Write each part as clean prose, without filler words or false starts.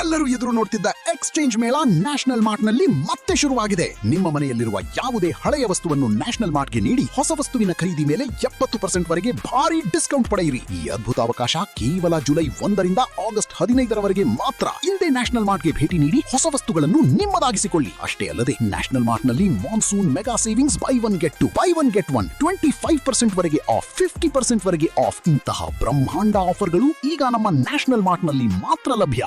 ಎಲ್ಲರೂ ಎದುರು ನೋಡ್ತಿದ್ದ ಎಕ್ಸ್ಚೇಂಜ್ ಮೇಳ ನ್ಯಾಷನಲ್ ಮಾರ್ಟ್ ನಲ್ಲಿ ಮತ್ತೆ ಶುರುವಾಗಿದೆ. ನಿಮ್ಮ ಮನೆಯಲ್ಲಿರುವ ಯಾವುದೇ ಹಳೆಯ ವಸ್ತುವನ್ನು ನ್ಯಾಷನಲ್ ಮಾರ್ಟ್ ಗೆ ನೀಡಿ ಹೊಸ ವಸ್ತುವಿನ ಖರೀದಿ ಮೇಲೆ 70% ವರೆಗೆ ಭಾರಿ ಡಿಸ್ಕೌಂಟ್ ಪಡೆಯಿರಿ. ಈ ಅದ್ಭುತ ಅವಕಾಶ ಕೇವಲ ಜುಲೈ 1 ರಿಂದ ಆಗಸ್ಟ್ 15 ರವರೆಗೆ ಮಾತ್ರ. ಇಂದೇ ನ್ಯಾಷನಲ್ ಮಾರ್ಟ್ ಗೆ ಭೇಟಿ ನೀಡಿ ಹೊಸ ವಸ್ತುಗಳನ್ನು ನಿಮ್ಮದಾಗಿಸಿಕೊಳ್ಳಿ. ಅಷ್ಟೇ ಅಲ್ಲದೆ ನ್ಯಾಷನಲ್ ಮಾರ್ಟ್ ನಲ್ಲಿ monsoon mega savings by one get 1 25% ವರೆಗೆ ಆಫ್, 50% ವರೆಗೆ ಆಫ್ ಇಂತಹ ಬ್ರಹ್ಮಾಂಡ ಆಫರ್ಗಳು ಈಗ ನಮ್ಮ ನ್ಯಾಷನಲ್ ಮಾರ್ಟ್ ನಲ್ಲಿ ಮಾತ್ರ ಲಭ್ಯ.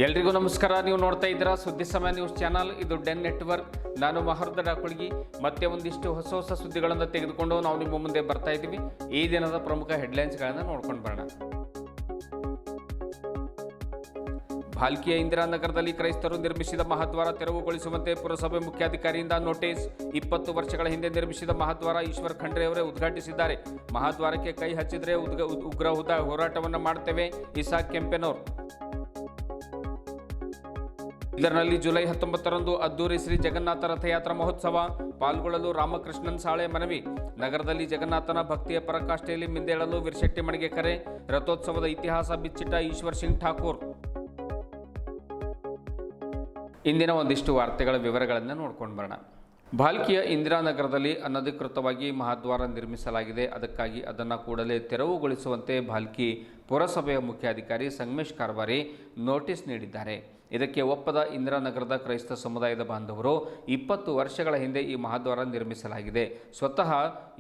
ಎಲ್ರಿಗೂ ನಮಸ್ಕಾರ. ನೀವು ನೋಡ್ತಾ ಇದ್ದೀರಾ ಸುದ್ದಿ ಸಮಯ ನ್ಯೂಸ್ ಚಾನಲ್. ಇದು ಡೆನ್ ನೆಟ್ವರ್ಕ್. ನಾನು ಮಹರ್ದ ಡಾಕುಳ್ಗಿ. ಮತ್ತೆ ಒಂದಿಷ್ಟು ಹೊಸ ಸುದ್ದಿಗಳನ್ನು ತೆಗೆದುಕೊಂಡು ನಾವು ನಿಮ್ಮ ಮುಂದೆ ಬರ್ತಾ ಇದ್ದೀವಿ. ಈ ದಿನದ ಪ್ರಮುಖ ಹೆಡ್ಲೈನ್ಸ್ಗಳನ್ನು ನೋಡ್ಕೊಂಡು ಬರೋಣ. ಭಾಲ್ಕಿಯ ಇಂದಿರಾನಗರದಲ್ಲಿ ಕ್ರೈಸ್ತರು ನಿರ್ಮಿಸಿದ ಮಹಾದ್ವಾರ ತೆರವುಗೊಳಿಸುವಂತೆ ಪುರಸಭೆ ಮುಖ್ಯಾಧಿಕಾರಿಯಿಂದ ನೋಟಿಸ್. 20 ವರ್ಷಗಳ ಹಿಂದೆ ನಿರ್ಮಿಸಿದ ಮಹಾದ್ವಾರ ಈಶ್ವರ್ ಖಂಡ್ರೆ ಅವರೇ ಉದ್ಘಾಟಿಸಿದ್ದಾರೆ. ಮಹಾದ್ವಾರಕ್ಕೆ ಕೈ ಹಚ್ಚಿದ್ರೆ ಉಗ್ರ ಹೋರಾಟವನ್ನು ಮಾಡ್ತೇವೆ, ಇಸಾಕ್ ಕೆಂಪೆನೂರ್. ಇದರಲ್ಲಿ ಜುಲೈ 19ರಂದು ಅದ್ದೂರಿ ಶ್ರೀ ಜಗನ್ನಾಥ ರಥಯಾತ್ರಾ ಮಹೋತ್ಸವ ಪಾಲ್ಗೊಳ್ಳಲು ರಾಮಕೃಷ್ಣನ್ ಸಾಳೆ ಮನವಿ. ನಗರದಲ್ಲಿ ಜಗನ್ನಾಥನ ಭಕ್ತಿಯ ಪರಾಕಾಷ್ಠೆಯಲ್ಲಿ ಮಿಂದೇಳಲು ವೀರಶೆಟ್ಟಿ ಮಣಿಗೆ ಕರೆ. ರಥೋತ್ಸವದ ಇತಿಹಾಸ ಬಿಚ್ಚಿಟ್ಟ ಈಶ್ವರ್ ಸಿಂಗ್ ಠಾಕೂರ್. ಇಂದಿನ ಒಂದಿಷ್ಟು ವಾರ್ತೆಗಳ ವಿವರಗಳನ್ನು ನೋಡ್ಕೊಂಡು ಬರೋಣ. ಭಾಲ್ಕಿಯ ಇಂದಿರಾನಗರದಲ್ಲಿ ಅನಧಿಕೃತವಾಗಿ ಮಹಾದ್ವಾರ ನಿರ್ಮಿಸಲಾಗಿದೆ. ಅದಕ್ಕಾಗಿ ಅದನ್ನು ಕೂಡಲೇ ತೆರವುಗೊಳಿಸುವಂತೆ ಭಾಲ್ಕಿ ಪುರಸಭೆಯ ಮುಖ್ಯಾಧಿಕಾರಿ ಸಂಗಮೇಶ್ ಕಾರ್ಬಾರಿ ನೋಟಿಸ್ ನೀಡಿದ್ದಾರೆ. ಇದಕ್ಕೆ ಒಪ್ಪದ ಇಂದಿರಾನಗರದ ಕ್ರೈಸ್ತ ಸಮುದಾಯದ ಬಾಂಧವರು 20 ವರ್ಷಗಳ ಹಿಂದೆ ಈ ಮಹಾದ್ವಾರ ನಿರ್ಮಿಸಲಾಗಿದೆ. ಸ್ವತಃ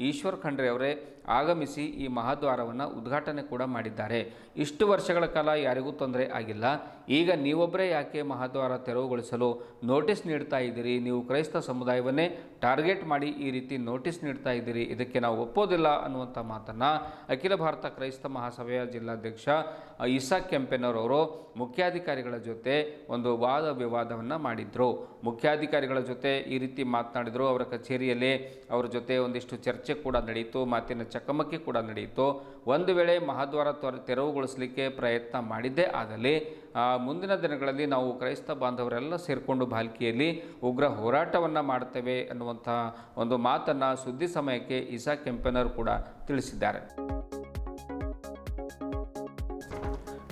ಈಶ್ವರ್ ಖಂಡ್ರೆ ಅವರೇ ಆಗಮಿಸಿ ಈ ಮಹಾದ್ವಾರವನ್ನು ಉದ್ಘಾಟನೆ ಕೂಡ ಮಾಡಿದ್ದಾರೆ. ಇಷ್ಟು ವರ್ಷಗಳ ಕಾಲ ಯಾರಿಗೂ ತೊಂದರೆ ಆಗಿಲ್ಲ. ಈಗ ನೀವೊಬ್ಬರೇ ಯಾಕೆ ಮಹಾದ್ವಾರ ತೆರವುಗೊಳಿಸಲು ನೋಟಿಸ್ ನೀಡ್ತಾ ಇದ್ದೀರಿ? ನೀವು ಕ್ರೈಸ್ತ ಸಮುದಾಯವನ್ನೇ ಟಾರ್ಗೆಟ್ ಮಾಡಿ ಈ ರೀತಿ ನೋಟಿಸ್ ನೀಡ್ತಾ ಇದ್ದೀರಿ, ಇದಕ್ಕೆ ನಾವು ಒಪ್ಪೋದಿಲ್ಲ ಅನ್ನುವಂಥ ಮಾತನ್ನು ಅಖಿಲ ಭಾರತ ಕ್ರೈಸ್ತ ಮಹಾಸಭೆಯ ಜಿಲ್ಲಾಧ್ಯಕ್ಷ ಇಸಾಕ್ ಕೆಂಪೆನೂರ್ ಅವರು ಮುಖ್ಯಾಧಿಕಾರಿಗಳ ಜೊತೆ ಒಂದು ವಾದ ವಿವಾದವನ್ನು ಮಾಡಿದರು. ಮುಖ್ಯಾಧಿಕಾರಿಗಳ ಜೊತೆ ಈ ರೀತಿ ಮಾತನಾಡಿದರು. ಅವರ ಕಚೇರಿಯಲ್ಲಿ ಅವರ ಜೊತೆ ಒಂದಿಷ್ಟು ಚರ್ಚೆ ಕೂಡ ನಡೆಯಿತು, ಮಾತಿನ ಚಕಮಕಿ ಕೂಡ ನಡೆಯಿತು. ಒಂದು ವೇಳೆ ಮಹಾದ್ವಾರ ತೆರವುಗೊಳಿಸಲಿಕ್ಕೆ ಪ್ರಯತ್ನ ಮಾಡಿದ್ದೇ ಆದಲ್ಲಿ ಮುಂದಿನ ದಿನಗಳಲ್ಲಿ ನಾವು ಕ್ರೈಸ್ತ ಬಾಂಧವರೆಲ್ಲ ಸೇರಿಕೊಂಡು ಭಾಲ್ಕಿಯಲ್ಲಿ ಉಗ್ರ ಹೋರಾಟವನ್ನು ಮಾಡ್ತೇವೆ ಅನ್ನುವಂಥ ಒಂದು ಮಾತನ್ನು ಸುದ್ದಿ ಸಮಯಕ್ಕೆ ಇಸಾಕ್ ಕೆಂಪೆನೂರ್ ಕೂಡ ತಿಳಿಸಿದ್ದಾರೆ.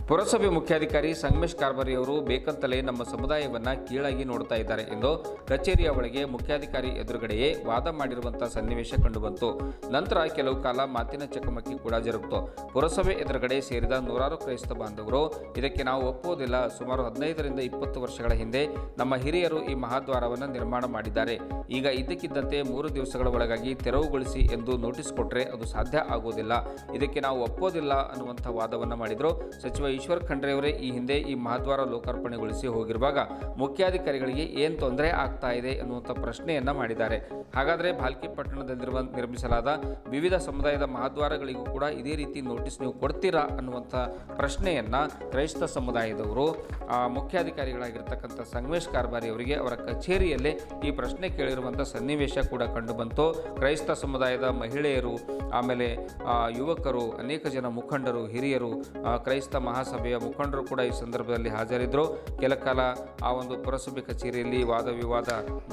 ಪುರಸಭೆ ಮುಖ್ಯಾಧಿಕಾರಿ ಸಂಗಮೇಶ್ ಕಾರ್ಬಾರಿ ಅವರು ಬೇಕಂತಲೇ ನಮ್ಮ ಸಮುದಾಯವನ್ನು ಕೀಳಾಗಿ ನೋಡ್ತಾ ಇದ್ದಾರೆ ಎಂದು ಕಚೇರಿಯ ಒಳಗೆ ಮುಖ್ಯಾಧಿಕಾರಿ ಎದುರುಗಡೆಯೇ ವಾದ ಮಾಡಿರುವಂಥ ಸನ್ನಿವೇಶ ಕಂಡುಬಂತು. ನಂತರ ಕೆಲವು ಕಾಲ ಮಾತಿನ ಚಕಮಕಿ ಕೂಡ ಜರುಗಿತು. ಪುರಸಭೆ ಎದುರುಗಡೆ ಸೇರಿದ ನೂರಾರು ಕ್ರೈಸ್ತ ಬಾಂಧವರು ಇದಕ್ಕೆ ನಾವು ಒಪ್ಪುವುದಿಲ್ಲ, ಸುಮಾರು 15ರಿಂದ 20 ವರ್ಷಗಳ ಹಿಂದೆ ನಮ್ಮ ಹಿರಿಯರು ಈ ಮಹಾದ್ವಾರವನ್ನು ನಿರ್ಮಾಣ ಮಾಡಿದ್ದಾರೆ, ಈಗ ಇದ್ದಕ್ಕಿದ್ದಂತೆ 3 ದಿವಸಗಳ ಒಳಗಾಗಿ ತೆರವುಗೊಳಿಸಿ ಎಂದು ನೋಟಿಸ್ ಕೊಟ್ಟರೆ ಅದು ಸಾಧ್ಯ ಆಗುವುದಿಲ್ಲ, ಇದಕ್ಕೆ ನಾವು ಒಪ್ಪೋದಿಲ್ಲ ಅನ್ನುವಂಥ ವಾದವನ್ನು ಮಾಡಿದರು. ಸಚಿವ ಈಶ್ವರ್ ಖಂಡ್ರೆ ಅವರೇ ಈ ಹಿಂದೆ ಈ ಮಹಾದ್ವಾರ ಲೋಕಾರ್ಪಣೆಗೊಳಿಸಿ ಹೋಗಿರುವಾಗ ಮುಖ್ಯಾಧಿಕಾರಿಗಳಿಗೆ ಏನು ತೊಂದರೆ ಆಗ್ತಾ ಇದೆ ಎನ್ನುವಂಥ ಪ್ರಶ್ನೆಯನ್ನು ಮಾಡಿದ್ದಾರೆ. ಹಾಗಾದರೆ ಭಾಲ್ಕಿ ಪಟ್ಟಣದಲ್ಲಿರುವ ನಿರ್ಮಿಸಲಾದ ವಿವಿಧ ಸಮುದಾಯದ ಮಹಾದ್ವಾರಗಳಿಗೂ ಕೂಡ ಇದೇ ರೀತಿ ನೋಟಿಸ್ ನೀವು ಕೊಡ್ತೀರಾ ಅನ್ನುವಂಥ ಪ್ರಶ್ನೆಯನ್ನು ಕ್ರೈಸ್ತ ಸಮುದಾಯದವರು ಮುಖ್ಯಾಧಿಕಾರಿಗಳಾಗಿರ್ತಕ್ಕಂಥ ಸಂಗಮೇಶ್ ಕಾರ್ಬಾರಿ ಅವರಿಗೆ ಅವರ ಕಚೇರಿಯಲ್ಲೇ ಈ ಪ್ರಶ್ನೆ ಕೇಳಿರುವಂಥ ಸನ್ನಿವೇಶ ಕೂಡ ಕಂಡುಬಂತು. ಕ್ರೈಸ್ತ ಸಮುದಾಯದ ಮಹಿಳೆಯರು, ಆಮೇಲೆ ಯುವಕರು, ಅನೇಕ ಜನ ಮುಖಂಡರು, ಹಿರಿಯರು, ಕ್ರೈಸ್ತ ಮಹಾಸಭೆಯ ಮುಖಂಡರು ಕೂಡ ಈ ಸಂದರ್ಭದಲ್ಲಿ ಹಾಜರಿದ್ದರು. ಕೆಲ ಕಾಲ ಆ ಒಂದು ಪುರಸಭೆ ಕಚೇರಿಯಲ್ಲಿ ವಾದ ವಿವಾದ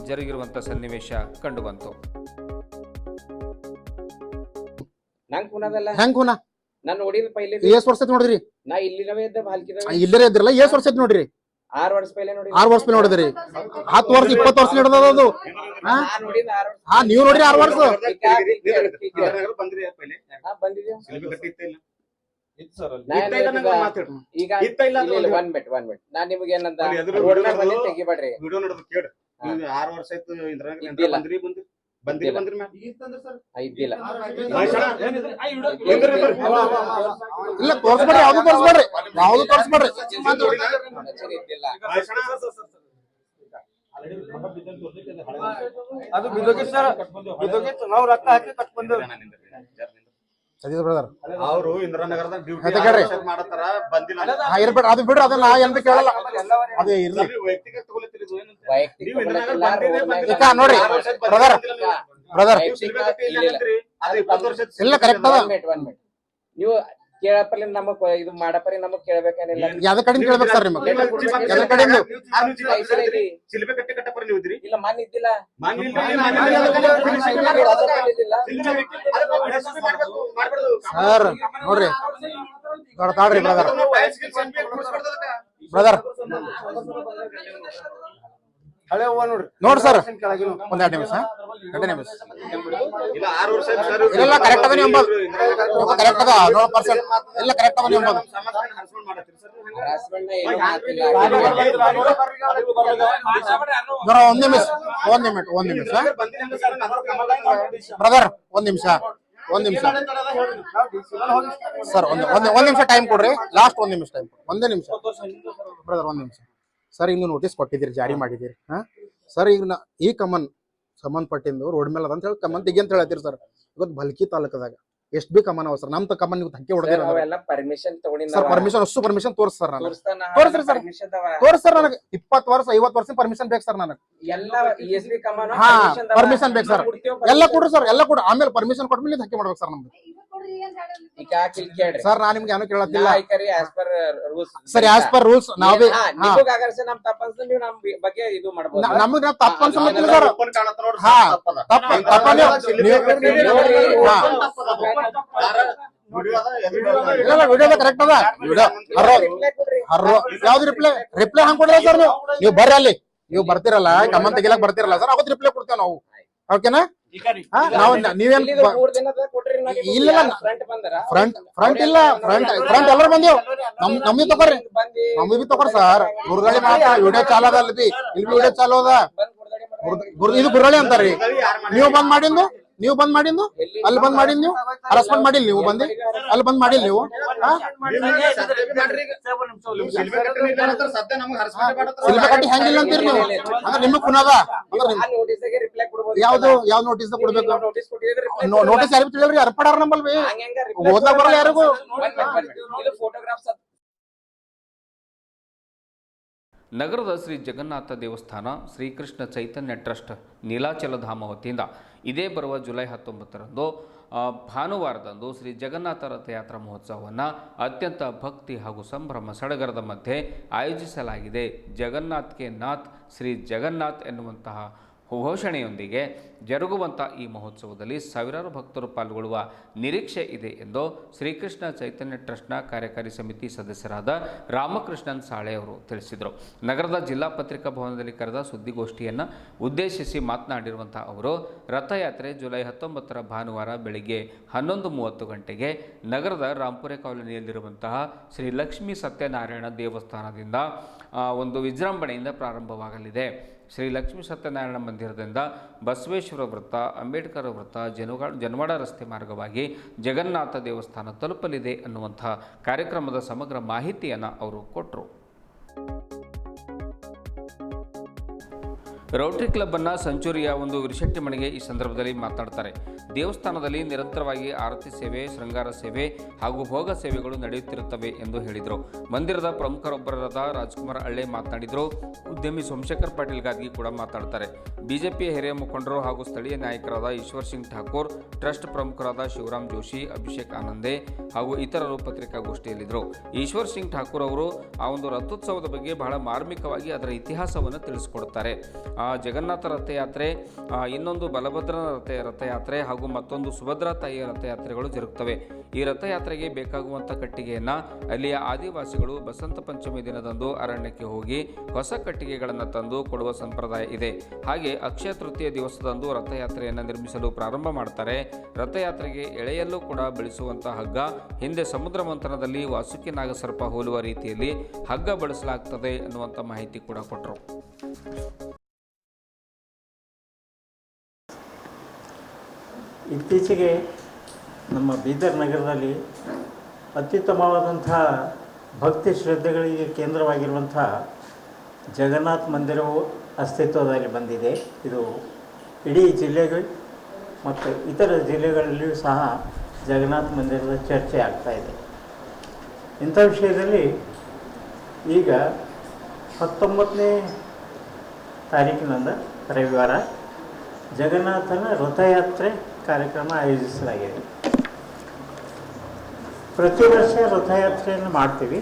ಜರುಗಿರುವಂಥ ಸನ್ನಿವೇಶ ಕಂಡುಬಂತು. ನಾನು ನೋಡಿರಿ ಪೈಲೆ ಎಷ್ಟು ವರ್ಷ ನೋಡಿದ್ರಿ? ನಾ ಇಲ್ಲಿನವೇ ಇದ್ದ ಭಾಲ್ಕಿನವೇ ಇಲ್ಲರೇ ಇದ್ರಲ್ಲ. ಎಷ್ಟು ವರ್ಷ ನೋಡ್ರಿ? 6 ವರ್ಷ ಪೈಲೆ ನೋಡಿ. 6 ವರ್ಷ ನೋಡಿದ್ರಿ? 10 ವರ್ಷ 20 ವರ್ಷ ನಡೆದ ಅದು. ನೀವು ನೋಡ್ರಿ 6 ವರ್ಷ ಈಗ ಒನ್ ಮಿನಿಟ್ ನಾನ್ ನಿಮ್ಗೆ ಏನಂತ ರೋಡ್ ಮ್ಯಾಗ ಬಂದಿ ತೆಗಿಬೇಡ್ರಿ. 6 ವರ್ಷ ಆಯ್ತು ಇದ್ದಿಲ್ಲ. ಇಲ್ಲ ತೋರ್ಸ್ಬೇಡ್ರಿ, ಯಾವ್ದು ತೋರ್ಸ್ಬೇಡ್ರಿ, ಯಾವ್ದು ತೋರ್ಸ್ಬೇಡ್ರಿ. ಅದು ಬಿದ್ದೋಗಿತ್ತು ಸರ್, ಬಿದ್ದೋಗಿತ್ತು. ನಾವು ರೊಕ್ಕ ಹಾಕಿ ಕಟ್ ಬಂದೇವ್. ಅವರು ಇಂದಿರಾನಗರದ ಮಾಡತಾರ, ಬಂದಿಲ್ಲ. ಇರ್ಬೇಡ, ಅದು ಬಿಡ್ರಿ, ಅದನ್ನ ನಾ ಎಂತ ಕೇಳಲ್ಲ. ಅದೇ ಇರ್ಲಿ, ನೋಡ್ರಿ ಬ್ರದರ್, ಇಲ್ಲ ಕರೆಕ್ಟ್ ಅದ. ನೀವು ಕೇಳಪ್ಪಲ್ಲಿ ನಮಗ್ ಇದು ಮಾಡಪ್ಪರಿ ನಮಗ್ ಕೇಳ್ಬೇಕೇನಿಲ್ಲ. ಯಾವ್ದ ಕಡೆ ಕೇಳ್ಬೇಕು ಸರ್ ನಿಮಗೆ? ಯಾವ್ದ ಕಡೆಯಿಂದ? ಶಿಲ್ಪೆ ಕಟ್ಟಿ ಕಟ್ಟಪರಿ ನೀವು ಇದ್ರಿ ಇಲ್ಲ ಮನ್ ಇದ್ದಿಲ್ಲ. ಸರ್ ನೋಡ್ರಿ ತಾಳ್ರಿ ಬ್ರದರ್ ಹಳೆ ಹೂವ ನೋಡ್ರಿ ನೋಡ್ ಸರ್ ಒಂದ್ 2 ನಿಮಿಷ 2 ನಿಮಿಷ ಇಲ್ಲ ಕರೆಕ್ಟ್ ಅದ ನೀವು ಕರೆಕ್ಟ್ ಅದ 100% ಇಲ್ಲ ಕರೆಕ್ಟ್ ಅದ ನೀವು ಒಂದ್ ನಿಮಿಷ ಬ್ರದರ್ ಒಂದ್ ನಿಮಿಷ ಸರ್ ಒಂದ್ ನಿಮಿಷ ಟೈಮ್ ಕೊಡ್ರಿ. ಲಾಸ್ಟ್ 1 ನಿಮಿಷ ಟೈಮ್ ಒಂದೇ ನಿಮಿಷ ಬ್ರದರ್ 1 ನಿಮಿಷ ಸರ್. ಇನ್ನು ನೋಟಿಸ್ ಕೊಟ್ಟಿದ್ದೀರಿ, ಜಾರಿ ಮಾಡಿದ್ದೀರಿ. ಸರ್ ಈಗ ಈ ಕಮನ್ ಸಂಬಂಧಪಟ್ಟಿಂದು ರೋಡ್ ಮೇಲೆ ಅದಂತ ಹೇಳಿ ಕಮನ್ ತೆಗಿ ಅಂತ ಹೇಳ್ತೀರಿ ಸರ್. ಇವತ್ತು ಭಲ್ಕಿ ತಾಲೂಕದಾಗ ಎಷ್ಟು ಬಿ ಕಮನ್ ಅವ ಸರ್. ನಮ್ ಕಮನ್ ನೀವು ಹಂಗೆ ಹೊಡೆದಿರ ಪರ್ಮಿಷನ್ ಸರ್. ಪರ್ಮಿಷನ್ ಅಷ್ಟು ಪರ್ಮಿಷನ್ ತೋರಿಸ್ ಸರ್ ನನಗೆ. ತೋರಿಸ್ರಿ ಸರ್, ತೋರಿಸ್ ಸರ್. ನನಗೆ 20 ವರ್ಷ 50 ವರ್ಷ ಪರ್ಮಿಷನ್ ಬೇಕು ಸರ್ ನನಗೆ. ಹಾ ಪರ್ಮಿಷನ್ ಬೇಕು ಸರ್. ಎಲ್ಲ ಕೊಡ್ರಿ ಸರ್, ಎಲ್ಲ ಕೊಡ್ರಿ. ಆಮೇಲೆ ಪರ್ಮಿಷನ್ ಕೊಟ್ಮೇಲೆ ಹಕ್ಕಿ ಮಾಡ್ಬೇಕು ಸರ್ ನಮ್ದು. ಸರ್ ನಾನ್ ನಿಮ್ಗೆ ಏನೋ ಕೇಳತ್ತಿಲ್ಲ ಸರ್. ಆಸ್ ಪರ್ ರೂಲ್ಸ್ ನಾವೇ ನಮಗ್ ನಾವ್ ತಪ್ಪ ಅನ್ಸಲ್ಲ ಸರ್. ಹಾ ವಿಡಿಯೋದ ಕರೆಕ್ಟ್ ಅದ. ಯಾವ್ದು ರಿಪ್ಲೈ ಹಂಗ್ ಕೊಡ್ರಿ ಸರ್. ನೀವು ಬರ್ರಿ ಅಲ್ಲಿ, ನೀವು ಬರ್ತಿರಲ್ಲ ಕಮನ್ ತೆಗಿಲಕ್ ಬರ್ತಿರಲ್ಲ ಸರ್, ಅವತ್ತು ರಿಪ್ಲೈ ಕೊಡ್ತೇವೆ ನಾವು. ಓಕೆನಾ? ನೀವೇನ್ ಇಲ್ಲ ಫ್ರಂಟ್ ಇಲ್ಲ ಫ್ರಂಟ್ ಎಲ್ಲರೂ ಬಂದೇವ್. ನಮ್ದು ತಗೋರಿ, ನಮ್ದು ತಗೋರಿ ಸರ್. ಗುರುಗಳಿ ಮಾತ್ರ ವಿಡಿಯೋ ಚಾಲೋ ಅದ. ಇಲ್ಲಿ ವಿಡಿಯೋ ಚಾಲೋ ಅದ. ಇದು ಗುರುಗಳಿ ಅಂತಾರ್ರಿ. ನೀವು ಬಂದ್ ಮಾಡಿದ್ದು ಅಲ್ಲಿ ಬಂದ್ ಮಾಡಿದ್ ನೀವು ಹರಾಸ್ಮೆಂಟ್ ಮಾಡಿಲ್ಲ. ನೀವು ಬಂದಿ ಅಲ್ಲಿ ಬಂದ್ ಮಾಡಿಲ್ಲ. ನೀವು ಶಿಲ್ಪೆ ಕಟ್ಟಿ ಹೆಂಗಿಲ್ಲ ಅಂತೀರಿ ನೀವು? ಅಂದ್ರೆ ನಿಮಗ್ ಕುನದ ಯಾವ್ದು ಯಾವ ನೋಟಿಸ್ ಕೊಡ್ಬೇಕು? ನೋಟಿಸ್ ಯಾರಿಗೂ ತಿಳಿಯಲ್ರಿ. ಅರ್ಪಡಾರ ನಂಬಲ್ವಿ ಓದ್ಲಾಕ್ ಬರಲ್ಲ ಯಾರಿಗೂ. ನಗರದ ಶ್ರೀ ಜಗನ್ನಾಥ ದೇವಸ್ಥಾನ ಶ್ರೀಕೃಷ್ಣ ಚೈತನ್ಯ ಟ್ರಸ್ಟ್ ನೀಲಾಚಲಧಾಮ ವತಿಯಿಂದ ಇದೇ ಬರುವ ಜುಲೈ 19ರಂದು ಭಾನುವಾರದಂದು ಶ್ರೀ ಜಗನ್ನಾಥ ರಥಯಾತ್ರಾ ಮಹೋತ್ಸವವನ್ನು ಅತ್ಯಂತ ಭಕ್ತಿ ಹಾಗೂ ಸಂಭ್ರಮ ಸಡಗರದ ಮಧ್ಯೆ ಆಯೋಜಿಸಲಾಗಿದೆ. ಜಗನ್ನಾಥ್ ಕೆ ನಾಥ್ ಶ್ರೀ ಜಗನ್ನಾಥ್ ಎನ್ನುವಂತಹ ಘೋಷಣೆಯೊಂದಿಗೆ ಜರುಗುವಂಥ ಈ ಮಹೋತ್ಸವದಲ್ಲಿ ಸಾವಿರಾರು ಭಕ್ತರು ಪಾಲ್ಗೊಳ್ಳುವ ನಿರೀಕ್ಷೆ ಇದೆ ಎಂದು ಶ್ರೀಕೃಷ್ಣ ಚೈತನ್ಯ ಟ್ರಸ್ಟ್ನ ಕಾರ್ಯಕಾರಿ ಸಮಿತಿ ಸದಸ್ಯರಾದ ರಾಮಕೃಷ್ಣನ್ ಸಾಳೆ ಅವರು ತಿಳಿಸಿದರು. ನಗರದ ಜಿಲ್ಲಾ ಪತ್ರಿಕಾ ಭವನದಲ್ಲಿ ಕರೆದ ಸುದ್ದಿಗೋಷ್ಠಿಯನ್ನು ಉದ್ದೇಶಿಸಿ ಮಾತನಾಡಿರುವಂಥ ಅವರು, ರಥಯಾತ್ರೆ ಜುಲೈ 19ರ ಭಾನುವಾರ ಬೆಳಿಗ್ಗೆ 11:30 ಗಂಟೆಗೆ ನಗರದ ರಾಂಪುರೆ ಕಾಲೋನಿಯಲ್ಲಿರುವಂತಹ ಶ್ರೀ ಲಕ್ಷ್ಮೀ ಸತ್ಯನಾರಾಯಣ ದೇವಸ್ಥಾನದಿಂದ ಒಂದು ವಿಜೃಂಭಣೆಯಿಂದ ಪ್ರಾರಂಭವಾಗಲಿದೆ. ಶ್ರೀ ಲಕ್ಷ್ಮೀ ಸತ್ಯನಾರಾಯಣ ಮಂದಿರದಿಂದ ಬಸವೇಶ್ವರ ವೃತ್ತ, ಅಂಬೇಡ್ಕರ್ ವೃತ್ತ, ಜನವಾಡ ರಸ್ತೆ ಮಾರ್ಗವಾಗಿ ಜಗನ್ನಾಥ ದೇವಸ್ಥಾನ ತಲುಪಲಿದೆ ಅನ್ನುವಂಥ ಕಾರ್ಯಕ್ರಮದ ಸಮಗ್ರ ಮಾಹಿತಿಯನ್ನು ಅವರು ಕೊಟ್ಟರು. ರೋಟರಿ ಕ್ಲಬ್ಬನ್ನು ಸಂಚೂರಿಯ ಒಂದು ವಿರಿಶೆಟ್ಟಿ ಮನೆಗೆ ಈ ಸಂದರ್ಭದಲ್ಲಿ ಮಾತನಾಡ್ತಾರೆ. ದೇವಸ್ಥಾನದಲ್ಲಿ ನಿರಂತರವಾಗಿ ಆರತಿ ಸೇವೆ, ಶೃಂಗಾರ ಸೇವೆ ಹಾಗೂ ಭೋಗ ಸೇವೆಗಳು ನಡೆಯುತ್ತಿರುತ್ತವೆ ಎಂದು ಹೇಳಿದರು. ಮಂದಿರದ ಪ್ರಮುಖರೊಬ್ಬರಾದ ರಾಜ್ಕುಮಾರ್ ಹಳ್ಳೆ ಮಾತನಾಡಿದರು. ಉದ್ಯಮಿ ಸೋಮಶೇಖರ್ ಪಾಟೀಲ್ ಗಾದ್ಗಿ ಕೂಡ ಮಾತನಾಡ್ತಾರೆ. ಬಿಜೆಪಿಯ ಹಿರಿಯ ಮುಖಂಡರು ಹಾಗೂ ಸ್ಥಳೀಯ ನಾಯಕರಾದ ಈಶ್ವರ್ ಸಿಂಗ್ ಠಾಕೂರ್, ಟ್ರಸ್ಟ್ ಪ್ರಮುಖರಾದ ಶಿವರಾಮ್ ಜೋಶಿ, ಅಭಿಷೇಕ್ ಆನಂದೆ ಹಾಗೂ ಇತರರು ಪತ್ರಿಕಾಗೋಷ್ಠಿಯಲ್ಲಿದ್ದರು. ಈಶ್ವರ್ ಸಿಂಗ್ ಠಾಕೂರ್ ಅವರು ಆ ಒಂದು ರಥೋತ್ಸವದ ಬಗ್ಗೆ ಬಹಳ ಮಾರ್ಮಿಕವಾಗಿ ಅದರ ಇತಿಹಾಸವನ್ನು ತಿಳಿಸಿಕೊಡುತ್ತಾರೆ. ಜಗನ್ನಾಥ ರಥಯಾತ್ರೆ, ಇನ್ನೊಂದು ಬಲಭದ್ರನ ರಥಯಾತ್ರೆ ಹಾಗೂ ಮತ್ತೊಂದು ಸುಭದ್ರಾ ತಾಯಿಯ ರಥಯಾತ್ರೆಗಳು ಜರುಗುತ್ತವೆ. ಈ ರಥಯಾತ್ರೆಗೆ ಬೇಕಾಗುವಂಥ ಕಟ್ಟಿಗೆಯನ್ನು ಅಲ್ಲಿಯ ಆದಿವಾಸಿಗಳು ಬಸಂತ ಪಂಚಮಿ ದಿನದಂದು ಅರಣ್ಯಕ್ಕೆ ಹೋಗಿ ಹೊಸ ಕಟ್ಟಿಗೆಗಳನ್ನು ತಂದು ಕೊಡುವ ಸಂಪ್ರದಾಯ ಇದೆ. ಹಾಗೆ ಅಕ್ಷಯ ತೃತೀಯ ದಿವಸದಂದು ರಥಯಾತ್ರೆಯನ್ನು ನಿರ್ಮಿಸಲು ಪ್ರಾರಂಭ ಮಾಡ್ತಾರೆ. ರಥಯಾತ್ರೆಗೆ ಎಳೆಯಲ್ಲೂ ಕೂಡ ಬಳಸುವಂಥ ಹಗ್ಗ ಹಿಂದೆ ಸಮುದ್ರ ಮಂಥನದಲ್ಲಿ ವಾಸುಕಿ ನಾಗಸರ್ಪ ಹೋಲುವ ರೀತಿಯಲ್ಲಿ ಹಗ್ಗ ಬಳಸಲಾಗ್ತದೆ ಅನ್ನುವಂಥ ಮಾಹಿತಿ ಕೂಡ ಕೊಟ್ಟರು. ಇತ್ತೀಚೆಗೆ ನಮ್ಮ ಬೀದರ್ ನಗರದಲ್ಲಿ ಅತ್ಯುತ್ತಮವಾದಂಥ ಭಕ್ತಿ ಶ್ರದ್ಧೆಗಳಿಗೆ ಕೇಂದ್ರವಾಗಿರುವಂಥ ಜಗನ್ನಾಥ ಮಂದಿರವು ಅಸ್ತಿತ್ವದಲ್ಲಿ ಬಂದಿದೆ. ಇದು ಇಡೀ ಜಿಲ್ಲೆಗೆ ಮತ್ತು ಇತರ ಜಿಲ್ಲೆಗಳಲ್ಲಿಯೂ ಸಹ ಜಗನ್ನಾಥ ಮಂದಿರದ ಚರ್ಚೆ ಆಗ್ತಾಯಿದೆ. ಇಂಥ ವಿಷಯದಲ್ಲಿ ಈಗ 19ನೇ ತಾರೀಕಿನಿಂದ ರವಿವಾರ ಜಗನ್ನಾಥನ ರಥಯಾತ್ರೆ ಕಾರ್ಯಕ್ರಮ ಆಯೋಜಿಸಲಾಗಿದೆ. ಪ್ರತಿ ವರ್ಷ ರಥಯಾತ್ರೆಯನ್ನು ಮಾಡ್ತೀವಿ.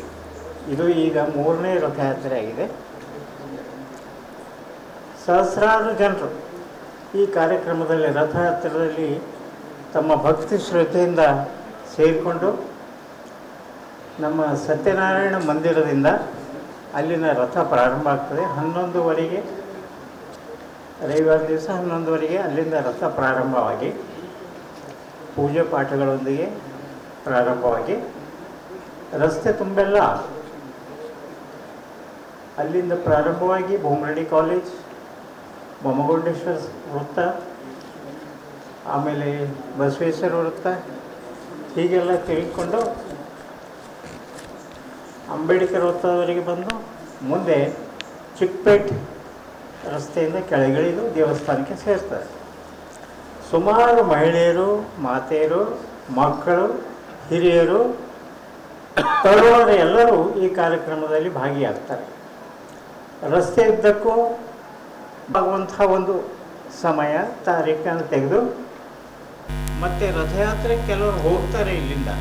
ಇದು ಈಗ 3ನೇ ರಥಯಾತ್ರೆ ಆಗಿದೆ. ಸಹಸ್ರಾರು ಜನರು ಈ ಕಾರ್ಯಕ್ರಮದಲ್ಲಿ ರಥಯಾತ್ರೆಯಲ್ಲಿ ತಮ್ಮ ಭಕ್ತಿ ಶ್ರದ್ಧೆಯಿಂದ ಸೇರಿಕೊಂಡು ನಮ್ಮ ಸತ್ಯನಾರಾಯಣ ಮಂದಿರದಿಂದ ಅಲ್ಲಿನ ರಥ ಪ್ರಾರಂಭ ಆಗ್ತದೆ. 11:15 ರವಿವಾರ ದಿವಸ 11:15 ಅಲ್ಲಿಂದ ರಥ ಪ್ರಾರಂಭವಾಗಿ ಪೂಜೆ ಪಾಠಗಳೊಂದಿಗೆ ಪ್ರಾರಂಭವಾಗಿ ರಸ್ತೆ ತುಂಬೆಲ್ಲ ಅಲ್ಲಿಂದ ಪ್ರಾರಂಭವಾಗಿ ಬೊಮ್ಮರಡಿ ಕಾಲೇಜ್, ಬೊಮ್ಮಗೊಂಡೇಶ್ವರ ವೃತ್ತ, ಆಮೇಲೆ ಬಸವೇಶ್ವರ ವೃತ್ತ, ಹೀಗೆಲ್ಲ ತಿಳ್ಕೊಂಡು ಅಂಬೇಡ್ಕರ್ ವೃತ್ತದವರೆಗೆ ಬಂದು ಮುಂದೆ ಚಿಕ್ಕಪೇಟೆ ರಸ್ತೆಯಿಂದ ಕೆಳಗಿಳಿದು ದೇವಸ್ಥಾನಕ್ಕೆ ಸೇರ್ತಾರೆ. ಸುಮಾರು ಮಹಿಳೆಯರು, ಮಾತೆಯರು, ಮಕ್ಕಳು, ಹಿರಿಯರು, ತರುಣರು ಎಲ್ಲರೂ ಈ ಕಾರ್ಯಕ್ರಮದಲ್ಲಿ ಭಾಗಿಯಾಗ್ತಾರೆ. ರಸ್ತೆ ಉದ್ದಕ್ಕೂ ಆಗುವಂಥ ಒಂದು ಸಮಯ ತಾರೀಖನ್ನು ತೆಗೆದು ಮತ್ತೆ ರಥಯಾತ್ರೆ ಕೆಲವರು ಹೋಗ್ತಾರೆ. ಇಲ್ಲಿಂದ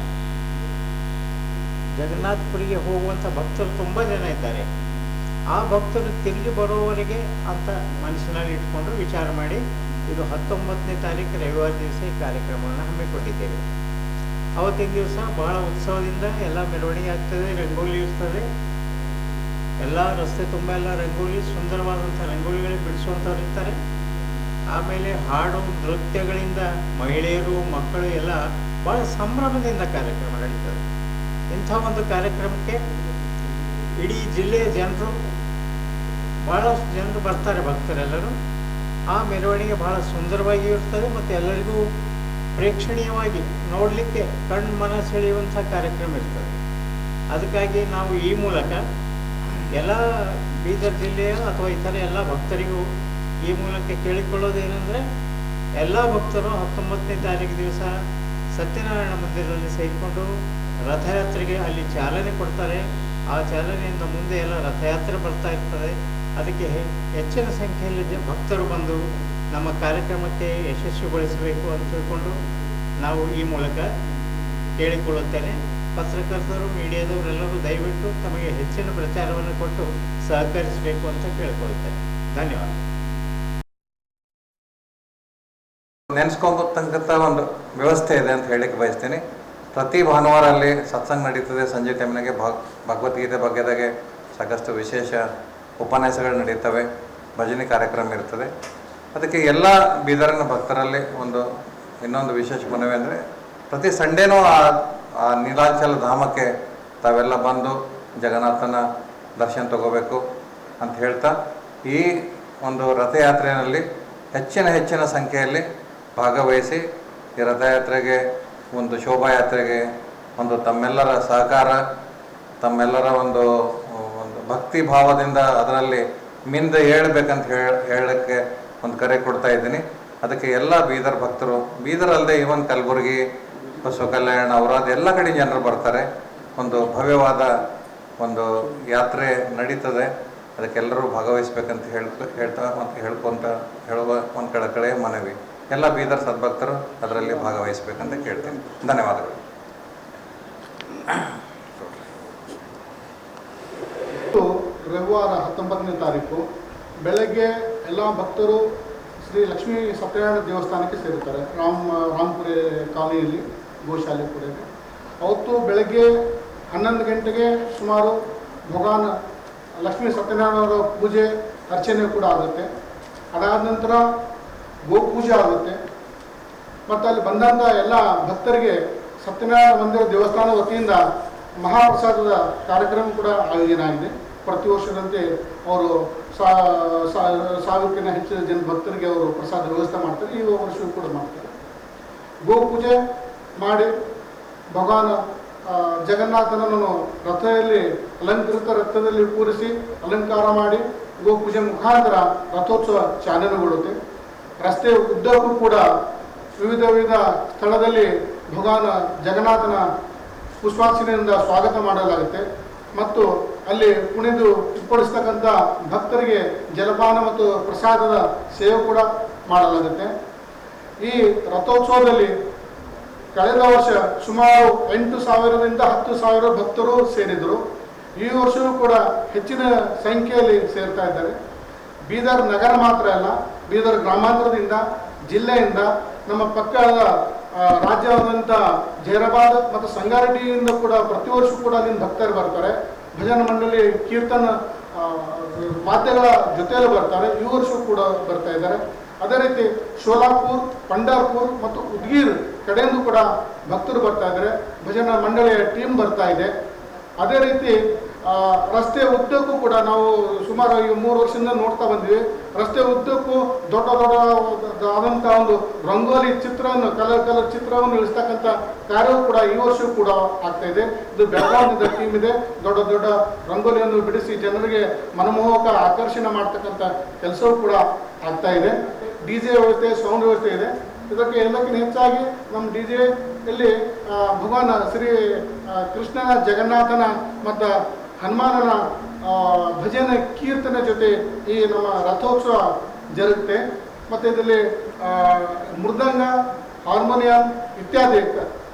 ಜಗನ್ನಾಥಪುರಿಗೆ ಹೋಗುವಂಥ ಭಕ್ತರು ತುಂಬ ಜನ ಇದ್ದಾರೆ. ಆ ಭಕ್ತರು ತಿರುಗಿ ಬರೋವರೆಗೆ ಅಂತ ಮನಸ್ಸಿನಲ್ಲಿ ಇಟ್ಕೊಂಡು ವಿಚಾರ ಮಾಡಿ ಇದು 19ನೇ ತಾರೀಕು ರವಿವಾರ ದಿವಸ ಈ ಕಾರ್ಯಕ್ರಮವನ್ನು ಹಮ್ಮಿಕೊಂಡಿದ್ದೇವೆ. ಅವತ್ತಿನ ದಿವಸ ಬಹಳ ಉತ್ಸವದಿಂದ ಎಲ್ಲ ಮೆರವಣಿಗೆ ಆಗ್ತದೆ, ರಂಗೋಲಿ ಇರ್ತದೆ. ಎಲ್ಲ ರಸ್ತೆ ತುಂಬ ಎಲ್ಲ ರಂಗೋಲಿ, ಸುಂದರವಾದಂಥ ರಂಗೋಲಿಗಳಿಗೆ ಬಿಡಿಸುವಂಥವ್ರು ಇರ್ತಾರೆ. ಆಮೇಲೆ ಹಾಡು ನೃತ್ಯಗಳಿಂದ ಮಹಿಳೆಯರು, ಮಕ್ಕಳು ಎಲ್ಲ ಭಾಳ ಸಂಭ್ರಮದಿಂದ ಕಾರ್ಯಕ್ರಮ ನಡೀತದೆ. ಇಂಥ ಒಂದು ಕಾರ್ಯಕ್ರಮಕ್ಕೆ ಇಡೀ ಜಿಲ್ಲೆಯ ಜನರು, ಭಾಳಷ್ಟು ಜನರು ಬರ್ತಾರೆ, ಭಕ್ತರೆಲ್ಲರೂ. ಆ ಮೆರವಣಿಗೆ ಬಹಳ ಸುಂದರವಾಗಿ ಇರ್ತದೆ ಮತ್ತು ಎಲ್ಲರಿಗೂ ಪ್ರೇಕ್ಷಣೀಯವಾಗಿ ನೋಡಲಿಕ್ಕೆ ಕಣ್ಣು ಮನ ಸೆಳೆಯುವಂಥ ಕಾರ್ಯಕ್ರಮ ಇರ್ತದೆ. ಅದಕ್ಕಾಗಿ ನಾವು ಈ ಮೂಲಕ ಎಲ್ಲ ಬೀದರ್ ಜಿಲ್ಲೆಯ ಅಥವಾ ಇತರ ಎಲ್ಲ ಭಕ್ತರಿಗೂ ಈ ಮೂಲಕ ಕೇಳಿಕೊಳ್ಳೋದೇನೆಂದರೆ, ಎಲ್ಲ ಭಕ್ತರು 19ನೇ ತಾರೀಕು ದಿವಸ ಸತ್ಯನಾರಾಯಣ ಮಂದಿರದಲ್ಲಿ ಸೇರಿಕೊಂಡು ರಥಯಾತ್ರೆಗೆ ಅಲ್ಲಿ ಚಾಲನೆ ಕೊಡ್ತಾರೆ. ಆ ಚಾಲನೆಯಿಂದ ಮುಂದೆ ಎಲ್ಲ ರಥಯಾತ್ರೆ ಬರ್ತಾ ಇರ್ತದೆ. ಅದಕ್ಕೆ ಹೆಚ್ಚಿನ ಸಂಖ್ಯೆಯಲ್ಲಿ ಭಕ್ತರು ಬಂದು ನಮ್ಮ ಕಾರ್ಯಕ್ರಮಕ್ಕೆ ಯಶಸ್ವಿಗೊಳಿಸಬೇಕು ಅಂತ ತಿಳ್ಕೊಂಡು ನಾವು ಈ ಮೂಲಕ ಕೇಳಿಕೊಳ್ಳುತ್ತೇನೆ. ಪತ್ರಕರ್ತರು, ಮೀಡಿಯಾದವರೆಲ್ಲರೂ ದಯವಿಟ್ಟು ತಮಗೆ ಹೆಚ್ಚಿನ ಪ್ರಚಾರವನ್ನು ಕೊಟ್ಟು ಸಹಕರಿಸಬೇಕು ಅಂತ ಕೇಳಿಕೊಳ್ಳುತ್ತೇನೆ. ಧನ್ಯವಾದ. ನೆನೆಸ್ಕೊಂಬತಕ್ಕಂಥ ಒಂದು ವ್ಯವಸ್ಥೆ ಇದೆ ಅಂತ ಹೇಳಿಕ್ಕೆ ಬಯಸ್ತೀನಿ. ಪ್ರತಿ ಭಾನುವಾರ ಅಲ್ಲಿ ಸತ್ಸಂಗ ನಡೀತದೆ. ಸಂಜೆ ಟೈಮ್ನಾಗೆ ಭಗವದ್ಗೀತೆ ಬಗ್ಗೆದಾಗೆ ಸಾಕಷ್ಟು ವಿಶೇಷ ಉಪನ್ಯಾಸಗಳು ನಡೀತವೆ, ಭಜನೆ ಕಾರ್ಯಕ್ರಮ ಇರ್ತದೆ. ಅದಕ್ಕೆ ಎಲ್ಲ ಬೀದರಿನ ಭಕ್ತರಲ್ಲಿ ಇನ್ನೊಂದು ವಿಶೇಷ ಮನವಿ ಅಂದರೆ, ಪ್ರತಿ ಸಂಡೇನೂ ಆ ನೀಲಾಂಚಲ ಧಾಮಕ್ಕೆ ತಾವೆಲ್ಲ ಬಂದು ಜಗನ್ನಾಥನ ದರ್ಶನ ತಗೋಬೇಕು ಅಂತ ಹೇಳ್ತಾ, ಈ ಒಂದು ರಥಯಾತ್ರೆಯಲ್ಲಿ ಹೆಚ್ಚಿನ ಸಂಖ್ಯೆಯಲ್ಲಿ ಭಾಗವಹಿಸಿ ಈ ರಥಯಾತ್ರೆಗೆ, ಒಂದು ಶೋಭಾಯಾತ್ರೆಗೆ ತಮ್ಮೆಲ್ಲರ ಸಹಕಾರ, ತಮ್ಮೆಲ್ಲರ ಒಂದು ಭಕ್ತಿ ಭಾವದಿಂದ ಅದರಲ್ಲಿ ಮಿಂದ ಹೇಳ್ಬೇಕಂತ ಹೇಳಕ್ಕೆ ಒಂದು ಕರೆ ಕೊಡ್ತಾ ಇದ್ದೀನಿ. ಅದಕ್ಕೆ ಎಲ್ಲ ಬೀದರ್ ಭಕ್ತರು, ಬೀದರ್ ಅಲ್ಲದೆ ಇವನ್ ಕಲಬುರಗಿ, ಬಸವ ಕಲ್ಯಾಣ, ಔರಾದ್ ಎಲ್ಲ ಕಡೆ ಜನರು ಬರ್ತಾರೆ. ಒಂದು ಭವ್ಯವಾದ ಒಂದು ಯಾತ್ರೆ ನಡೀತದೆ. ಅದಕ್ಕೆಲ್ಲರೂ ಭಾಗವಹಿಸ್ಬೇಕಂತ ಹೇಳುವ ಒಂದು ಕಳಕಳೆಯ ಮನವಿ. ಎಲ್ಲ ಬೀದರ್ ಸದ್ಭಕ್ತರು ಅದರಲ್ಲಿ ಭಾಗವಹಿಸ್ಬೇಕಂತ ಕೇಳ್ತೀನಿ. ಧನ್ಯವಾದಗಳು. ರವಿವಾರ 19ನೇ ತಾರೀಕು ಬೆಳಗ್ಗೆ ಎಲ್ಲ ಭಕ್ತರು ಶ್ರೀ ಲಕ್ಷ್ಮೀ ಸತ್ಯನಾರಾಯಣ ದೇವಸ್ಥಾನಕ್ಕೆ ಸೇರುತ್ತಾರೆ. ರಾಮ್ಪುರ ಕಾಲನಿಯಲ್ಲಿ ಗೋಶಾಲೆ ಕೂಡ ಇದೆ. ಅವತ್ತು ಬೆಳಗ್ಗೆ 11 ಗಂಟೆಗೆ ಸುಮಾರು ಭಗವಾನ್ ಲಕ್ಷ್ಮೀ ಸತ್ಯನಾರಾಯಣರ ಪೂಜೆ ಅರ್ಚನೆ ಕೂಡ ಆಗುತ್ತೆ. ಅದಾದ ನಂತರ ಗೋಪೂಜೆ ಆಗುತ್ತೆ. ಮತ್ತು ಅಲ್ಲಿ ಬಂದಂಥ ಎಲ್ಲ ಭಕ್ತರಿಗೆ ಸತ್ಯನಾರಾಯಣ ಮಂದಿರ ದೇವಸ್ಥಾನ ವತಿಯಿಂದ ಮಹಾಪ್ರಸಾದದ ಕಾರ್ಯಕ್ರಮ ಕೂಡ ಆಯೋಜನೆ ಆಗಿದೆ. ಪ್ರತಿ ವರ್ಷದಂತೆ ಅವರು 1000ಕ್ಕಿಂತ ಹೆಚ್ಚಿನ ಜನ ಭಕ್ತರಿಗೆ ಅವರು ಪ್ರಸಾದ ವ್ಯವಸ್ಥೆ ಮಾಡ್ತಾರೆ. ಈ ವರ್ಷವೂ ಕೂಡ ಮಾಡ್ತಾರೆ. ಗೋಪೂಜೆ ಮಾಡಿ ಭಗವಾನ್ ಜಗನ್ನಾಥನನ್ನು ರಥದಲ್ಲಿ ಅಲಂಕೃತ ರಥದಲ್ಲಿ ಕೂರಿಸಿ ಅಲಂಕಾರ ಮಾಡಿ ಗೋಪೂಜೆ ಮುಖಾಂತರ ರಥೋತ್ಸವ ಚಾಲನೆಗೊಳ್ಳುತ್ತೆ. ರಸ್ತೆ ಉದ್ದಕ್ಕೂ ಕೂಡ ವಿವಿಧ ಸ್ಥಳದಲ್ಲಿ ಭಗವಾನ್ ಜಗನ್ನಾಥನ ಪುಷ್ಪಾರ್ಚನೆಯಿಂದ ಸ್ವಾಗತ ಮಾಡಲಾಗುತ್ತೆ. ಮತ್ತು ಅಲ್ಲಿ ಕುಣಿದು ಉಪ್ಪಡಿಸ್ತಕ್ಕಂಥ ಭಕ್ತರಿಗೆ ಜಲಪಾನ ಮತ್ತು ಪ್ರಸಾದದ ಸೇವೆ ಕೂಡ ಮಾಡಲಾಗುತ್ತೆ. ಈ ರಥೋತ್ಸವದಲ್ಲಿ ಕಳೆದ ವರ್ಷ ಸುಮಾರು 8,000ರಿಂದ 10,000 ಭಕ್ತರು ಸೇರಿದರು. ಈ ವರ್ಷವೂ ಕೂಡ ಹೆಚ್ಚಿನ ಸಂಖ್ಯೆಯಲ್ಲಿ ಸೇರ್ತಾ ಇದ್ದಾರೆ. ಬೀದರ್ ನಗರ ಮಾತ್ರ ಅಲ್ಲ, ಬೀದರ್ ಗ್ರಾಮಾಂತರದಿಂದ, ಜಿಲ್ಲೆಯಿಂದ, ನಮ್ಮ ಪಕ್ಕದ ರಾಜ್ಯವಾದಂಥ ಜೈರಾಬಾದ್ ಮತ್ತು ಸಂಗಾರೆಡ್ಡಿಯಿಂದ ಕೂಡ ಪ್ರತಿ ವರ್ಷ ಕೂಡ ಅಲ್ಲಿಂದ ಭಕ್ತರು ಬರ್ತಾರೆ. ಭಜನ ಮಂಡಳಿ ಕೀರ್ತನ ವಾದ್ಯಗಳ ಜೊತೆಯಲ್ಲಿ ಬರ್ತಾರೆ. ಈ ವರ್ಷ ಕೂಡ ಬರ್ತಾ ಇದ್ದಾರೆ. ಅದೇ ರೀತಿ ಶೋಲಾಪುರ್, ಪಂಡರ್ಪುರ್ ಮತ್ತು ಉದ್ಗೀರ್ ಕಡೆಯಿಂದ ಕೂಡ ಭಕ್ತರು ಬರ್ತಾ ಇದ್ದಾರೆ. ಭಜನಾ ಮಂಡಳಿಯ ಟೀಮ್ ಬರ್ತಾ ಇದೆ. ಅದೇ ರೀತಿ ರಸ್ತೆ ಉದ್ದಕ್ಕೂ ಕೂಡ ನಾವು ಸುಮಾರು ಈ 3 ವರ್ಷದಿಂದ ನೋಡ್ತಾ ಬಂದ್ವಿ. ರಸ್ತೆ ಉದ್ದಕ್ಕೂ ದೊಡ್ಡ ಆದಂಥ ಒಂದು ರಂಗೋಲಿ ಚಿತ್ರವನ್ನು, ಕಲರ್ ಚಿತ್ರವನ್ನು ಇಳಿಸ್ತಕ್ಕಂಥ ಕಾರ್ಯವೂ ಕೂಡ ಈ ವರ್ಷವೂ ಕೂಡ ಆಗ್ತಾ ಇದೆ. ಇದು ಬೆಳಗಾವಿಯಿಂದ ಟೀಮ್ ಇದೆ. ದೊಡ್ಡ ರಂಗೋಲಿಯನ್ನು ಬಿಡಿಸಿ ಜನರಿಗೆ ಮನಮೋಹಕ ಆಕರ್ಷಣೆ ಮಾಡ್ತಕ್ಕಂಥ ಕೆಲಸವೂ ಕೂಡ ಆಗ್ತಾ ಇದೆ. DJ ವ್ಯವಸ್ಥೆ, ಸೌಂಡ್ ವ್ಯವಸ್ಥೆ ಇದೆ. ಇದಕ್ಕೆ ಎಲ್ಲಕ್ಕಿಂತ ಹೆಚ್ಚಾಗಿ ನಮ್ಮ DJ ಯಲ್ಲಿ ಭಗವಾನ್ ಶ್ರೀ ಕೃಷ್ಣನ, ಜಗನ್ನಾಥನ ಮತ್ತು ಹನುಮಾನನ ಭಜನೆ ಕೀರ್ತನೆ ಜೊತೆ ಈ ನಮ್ಮ ರಥೋತ್ಸವ ಜರುಗುತ್ತೆ. ಮತ್ತು ಇದರಲ್ಲಿ ಮೃದಂಗ, ಹಾರ್ಮೋನಿಯಂ ಇತ್ಯಾದಿ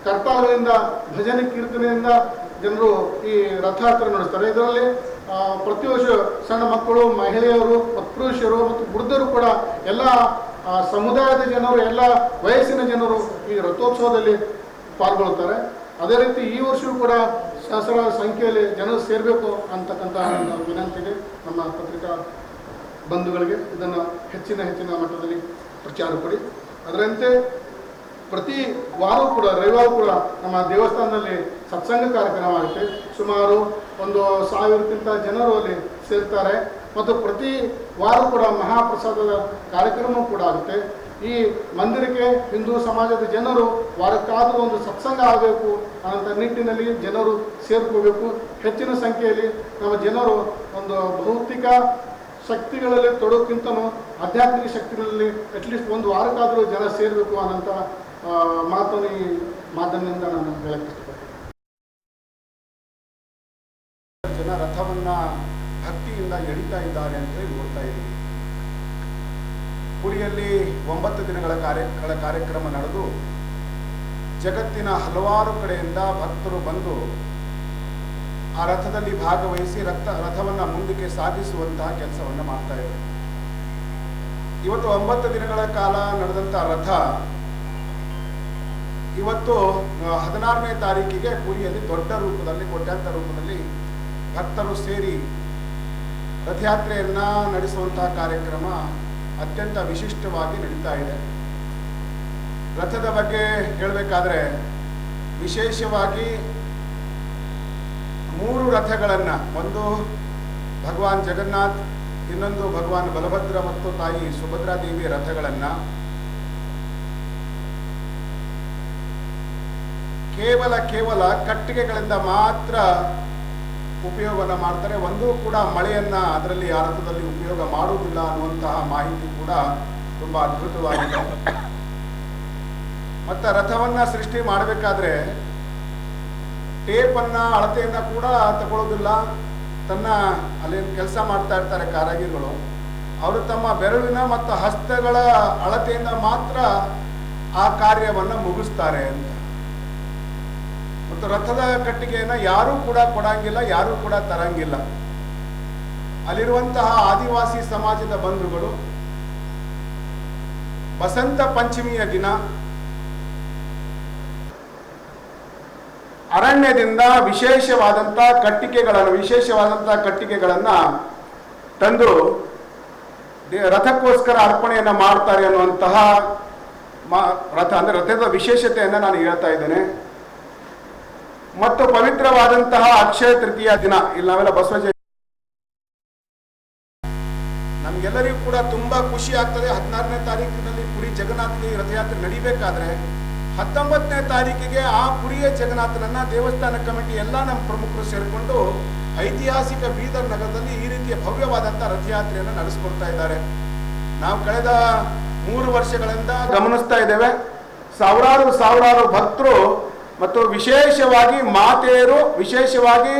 ಕರ್ತಾಲಗಳಿಂದ, ಭಜನೆ ಕೀರ್ತನೆಯಿಂದ ಜನರು ಈ ರಥಯಾತ್ರೆ ನಡೆಸ್ತಾರೆ. ಇದರಲ್ಲಿ ಪ್ರತಿ ವರ್ಷ ಸಣ್ಣ ಮಕ್ಕಳು, ಮಹಿಳೆಯರು ಮತ್ತು ಪುರುಷರು ಮತ್ತು ವೃದ್ಧರು ಕೂಡ ಎಲ್ಲ ಸಮುದಾಯದ ಜನರು, ಎಲ್ಲ ವಯಸ್ಸಿನ ಜನರು ಈ ರಥೋತ್ಸವದಲ್ಲಿ ಪಾಲ್ಗೊಳ್ಳುತ್ತಾರೆ. ಅದೇ ರೀತಿ ಈ ವರ್ಷವೂ ಕೂಡ ಸಹಸ್ರಾರು ಸಂಖ್ಯೆಯಲ್ಲಿ ಜನರು ಸೇರಬೇಕು ಅಂತಕ್ಕಂಥ ವಿನಂತಿ ಇದೆ ನಮ್ಮ ಪತ್ರಿಕಾ ಬಂಧುಗಳಿಗೆ. ಇದನ್ನು ಹೆಚ್ಚಿನ ಮಟ್ಟದಲ್ಲಿ ಪ್ರಚಾರ ಕೊಡಿ. ಅದರಂತೆ ಪ್ರತಿ ವಾರವೂ ಕೂಡ, ರವಿವಾರ ಕೂಡ ನಮ್ಮ ದೇವಸ್ಥಾನದಲ್ಲಿ ಸತ್ಸಂಗ ಕಾರ್ಯಕ್ರಮ ಆಗುತ್ತೆ. ಸುಮಾರು 1,000ಕ್ಕಿಂತ ಜನರು ಅಲ್ಲಿ ಸೇರ್ತಾರೆ. ಮತ್ತು ಪ್ರತಿ ವಾರ ಕೂಡ ಮಹಾಪ್ರಸಾದದ ಕಾರ್ಯಕ್ರಮ ಕೂಡ ಆಗುತ್ತೆ. ಈ ಮಂದಿರಕ್ಕೆ ಹಿಂದೂ ಸಮಾಜದ ಜನರು ವಾರಕ್ಕಾದರೂ ಒಂದು ಸತ್ಸಂಗ ಆಗಬೇಕು ಅನ್ನೋ ನಿಟ್ಟಿನಲ್ಲಿ ಜನರು ಸೇರ್ಕೋಬೇಕು. ಹೆಚ್ಚಿನ ಸಂಖ್ಯೆಯಲ್ಲಿ ನಮ್ಮ ಜನರು ಒಂದು ಭೌತಿಕ ಶಕ್ತಿಗಳಲ್ಲಿ ತೊಡೋಕ್ಕಿಂತನೂ ಆಧ್ಯಾತ್ಮಿಕ ಶಕ್ತಿಗಳಲ್ಲಿ ಅಟ್ಲೀಸ್ಟ್ ಒಂದು ವಾರಕ್ಕಾದರೂ ಜನ ಸೇರಬೇಕು ಅನ್ನೋಂಥ ಮಾತನ್ನು ಈ ಮಾಧ್ಯಮದಿಂದ ನಾನು ಹೇಳಕ್ಕೆ ಇಷ್ಟಪಡ್ತೀನಿ. ಜನ ರಥವನ್ನು ಭಕ್ತಿಯಿಂದ ಎಳಿತಾ ಇದ್ದಾರೆ ಅಂತ ನೋಡ್ತಾ ಇದ್ದೀವಿ. ಪುರಿಯಲ್ಲಿ 9 ದಿನಗಳ ಕಾರ್ಯಕ್ರಮ ನಡೆದು ಜಗತ್ತಿನ ಹಲವಾರು ಕಡೆಯಿಂದ ಭಕ್ತರು ಬಂದು ಆ ರಥದಲ್ಲಿ ಭಾಗವಹಿಸಿ ರಥವನ್ನು ಮುಂದಕ್ಕೆ ಸಾಗಿಸುವಂತಹ ಕೆಲಸವನ್ನು ಮಾಡ್ತಾ ಇದ್ದಾರೆ. ಇವತ್ತು 9 ದಿನಗಳ ಕಾಲ ನಡೆದಂಥ ರಥ ಇವತ್ತು 16ನೇ ತಾರೀಕಿಗೆ ಪುರಿಯಲ್ಲಿ ದೊಡ್ಡ ರೂಪದಲ್ಲಿ, ಕೋಟ್ಯಾಂತರ ರೂಪದಲ್ಲಿ ಭಕ್ತರು ಸೇರಿ ರಥಯಾತ್ರೆಯನ್ನು ನಡೆಸುವಂತಹ ಕಾರ್ಯಕ್ರಮ ಅತ್ಯಂತ ವಿಶಿಷ್ಟವಾಗಿ ನಡೀತಾ ಇದೆ. ರಥದ ಬಗ್ಗೆ ಹೇಳಬೇಕಾದ್ರೆ ವಿಶೇಷವಾಗಿ 3 ರಥಗಳನ್ನು, ಒಂದು ಭಗವಾನ್ ಜಗನ್ನಾಥ್, ಇನ್ನೊಂದು ಭಗವಾನ್ ಬಲಭದ್ರ ಮತ್ತು ತಾಯಿ ಸುಭದ್ರಾದೇವಿ ರಥಗಳನ್ನು ಕೇವಲ ಕಟ್ಟಿಗೆಗಳಿಂದ ಮಾತ್ರ ಉಪಯೋಗವನ್ನು ಮಾಡ್ತಾರೆ. ಒಂದೂ ಕೂಡ ಮಳೆಯನ್ನು ಅದರಲ್ಲಿ ಆ ರಥದಲ್ಲಿ ಉಪಯೋಗ ಮಾಡುವುದಿಲ್ಲ ಅನ್ನುವಂತಹ ಮಾಹಿತಿ ಕೂಡ ತುಂಬ ಅದ್ಭುತವಾಗಿದೆ. ಮತ್ತು ರಥವನ್ನು ಸೃಷ್ಟಿ ಮಾಡಬೇಕಾದ್ರೆ ಟೇಪನ್ನು, ಅಳತೆಯನ್ನು ಕೂಡ ತಗೊಳ್ಳೋದಿಲ್ಲ. ಅಲ್ಲೇನು ಕೆಲಸ ಮಾಡ್ತಾ ಇರ್ತಾರೆ ಕಾರಾಗಿರಿಗಳು, ಅವರು ತಮ್ಮ ಬೆರಳಿನ ಮತ್ತು ಹಸ್ತಗಳ ಅಳತೆಯಿಂದ ಮಾತ್ರ ಆ ಕಾರ್ಯವನ್ನು ಮುಗಿಸ್ತಾರೆ ಅಂತ. ಮತ್ತು ರಥದ ಕಟ್ಟಿಗೆಯನ್ನು ಯಾರೂ ಕೂಡ ಕೊಡಂಗಿಲ್ಲ, ಯಾರೂ ಕೂಡ ತರಂಗಿಲ್ಲ. ಅಲ್ಲಿರುವಂತಹ ಆದಿವಾಸಿ ಸಮಾಜದ ಬಂಧುಗಳು ವಸಂತ ಪಂಚಮಿಯ ದಿನ ಅರಣ್ಯದಿಂದ ವಿಶೇಷವಾದಂಥ ಕಟ್ಟಿಗೆಗಳನ್ನು ತಂದು ರಥಕ್ಕೋಸ್ಕರ ಅರ್ಪಣೆಯನ್ನು ಮಾಡ್ತಾರೆ ಅನ್ನುವಂತಹ ರಥದ ವಿಶೇಷತೆಯನ್ನು ನಾನು ಹೇಳ್ತಾ ಇದ್ದೇನೆ. ಮತ್ತು ಪವಿತ್ರವಾದಂತಹ ಅಕ್ಷಯ ತೃತೀಯ ದಿನ, ಇಲ್ಲಿ ನಾವೆಲ್ಲ ಬಸವಜ ನಮ್ಗೆಲ್ಲರಿಗೂ ಕೂಡ ತುಂಬಾ ಖುಷಿ ಆಗ್ತದೆ. 16ನೇ ತಾರೀಕಿನಲ್ಲಿ ಪುರಿ ಜಗನ್ನಾಥನ ರಥಯಾತ್ರೆ ನಡಿಬೇಕಾದ್ರೆ 19ನೇ ತಾರೀಕಿಗೆ ಆ ಪುರಿಯ ಜಗನ್ನಾಥನನ್ನ ದೇವಸ್ಥಾನ ಕಮಿಟಿ ಎಲ್ಲ ನಮ್ಮ ಪ್ರಮುಖರು ಸೇರಿಕೊಂಡು ಐತಿಹಾಸಿಕ ಬೀದರ್ ನಗರದಲ್ಲಿ ಈ ರೀತಿಯ ಭವ್ಯವಾದಂತಹ ರಥಯಾತ್ರೆಯನ್ನು ನಡೆಸ್ಕೊಡ್ತಾ ಇದ್ದಾರೆ. ನಾವು ಕಳೆದ 3 ವರ್ಷಗಳಿಂದ ಗಮನಿಸ್ತಾ ಇದ್ದೇವೆ. ಸಾವಿರಾರು ಭಕ್ತರು ಮತ್ತು ವಿಶೇಷವಾಗಿ ಮಾತೆಯರು ವಿಶೇಷವಾಗಿ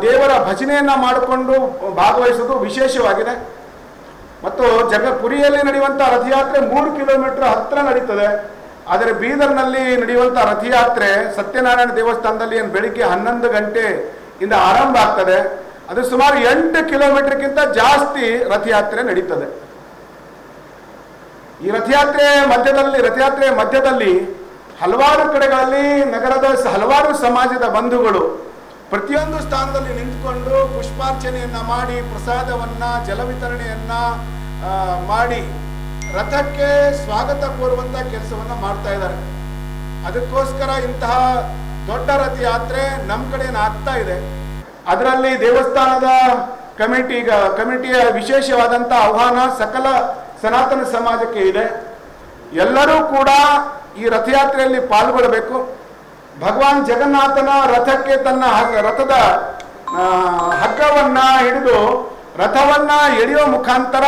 ದೇವರ ಭಜನೆಯನ್ನ ಮಾಡಿಕೊಂಡು ಭಾಗವಹಿಸೋದು ವಿಶೇಷವಾಗಿದೆ. ಮತ್ತು ಪುರಿಯಲ್ಲಿ ನಡೆಯುವಂತಹ ರಥಯಾತ್ರೆ 3 ಕಿಲೋಮೀಟರ್ ಹತ್ರ ನಡೀತದೆ. ಆದರೆ ಬೀದರ್ನಲ್ಲಿ ನಡೆಯುವಂಥ ರಥಯಾತ್ರೆ ಸತ್ಯನಾರಾಯಣ ದೇವಸ್ಥಾನದಲ್ಲಿ ಏನು ಬೆಳಿಗ್ಗೆ 11 ಗಂಟೆಯಿಂದ ಆರಂಭ ಆಗ್ತದೆ. ಅದು ಸುಮಾರು 8 ಕಿಲೋಮೀಟರ್ಗಿಂತ ಜಾಸ್ತಿ ರಥಯಾತ್ರೆ ನಡೀತದೆ. ಈ ರಥಯಾತ್ರೆ ಮಧ್ಯದಲ್ಲಿ ಹಲವಾರು ಕಡೆಗಳಲ್ಲಿ ನಗರದ ಹಲವಾರು ಸಮಾಜದ ಬಂಧುಗಳು ಪ್ರತಿಯೊಂದು ಸ್ಥಾನದಲ್ಲಿ ನಿಂತುಕೊಂಡು ಪುಷ್ಪಾರ್ಚನೆಯನ್ನ ಮಾಡಿ, ಪ್ರಸಾದವನ್ನ, ಜಲ ವಿತರಣೆಯನ್ನ ಮಾಡಿ ರಥಕ್ಕೆ ಸ್ವಾಗತ ಕೋರುವಂತ ಕೆಲಸವನ್ನ ಮಾಡ್ತಾ ಇದ್ದಾರೆ. ಅದಕ್ಕೋಸ್ಕರ ಇಂತಹ ದೊಡ್ಡ ರಥಯಾತ್ರೆ ನಮ್ಮ ಕಡೆ ಆಗ್ತಾ ಇದೆ. ಅದರಲ್ಲಿ ದೇವಸ್ಥಾನದ ಕಮಿಟಿಯ ವಿಶೇಷವಾದಂಥ ಆಹ್ವಾನ ಸಕಲ ಸನಾತನ ಸಮಾಜಕ್ಕೆ ಇದೆ. ಎಲ್ಲರೂ ಕೂಡ ಈ ರಥಯಾತ್ರೆಯಲ್ಲಿ ಪಾಲ್ಗೊಳ್ಳಬೇಕು. ಭಗವಾನ್ ಜಗನ್ನಾಥನ ರಥಕ್ಕೆ ತನ್ನ ರಥದ ಹಗ್ಗವನ್ನ ಹಿಡಿದು ರಥವನ್ನ ಎಳೆಯೋ ಮುಖಾಂತರ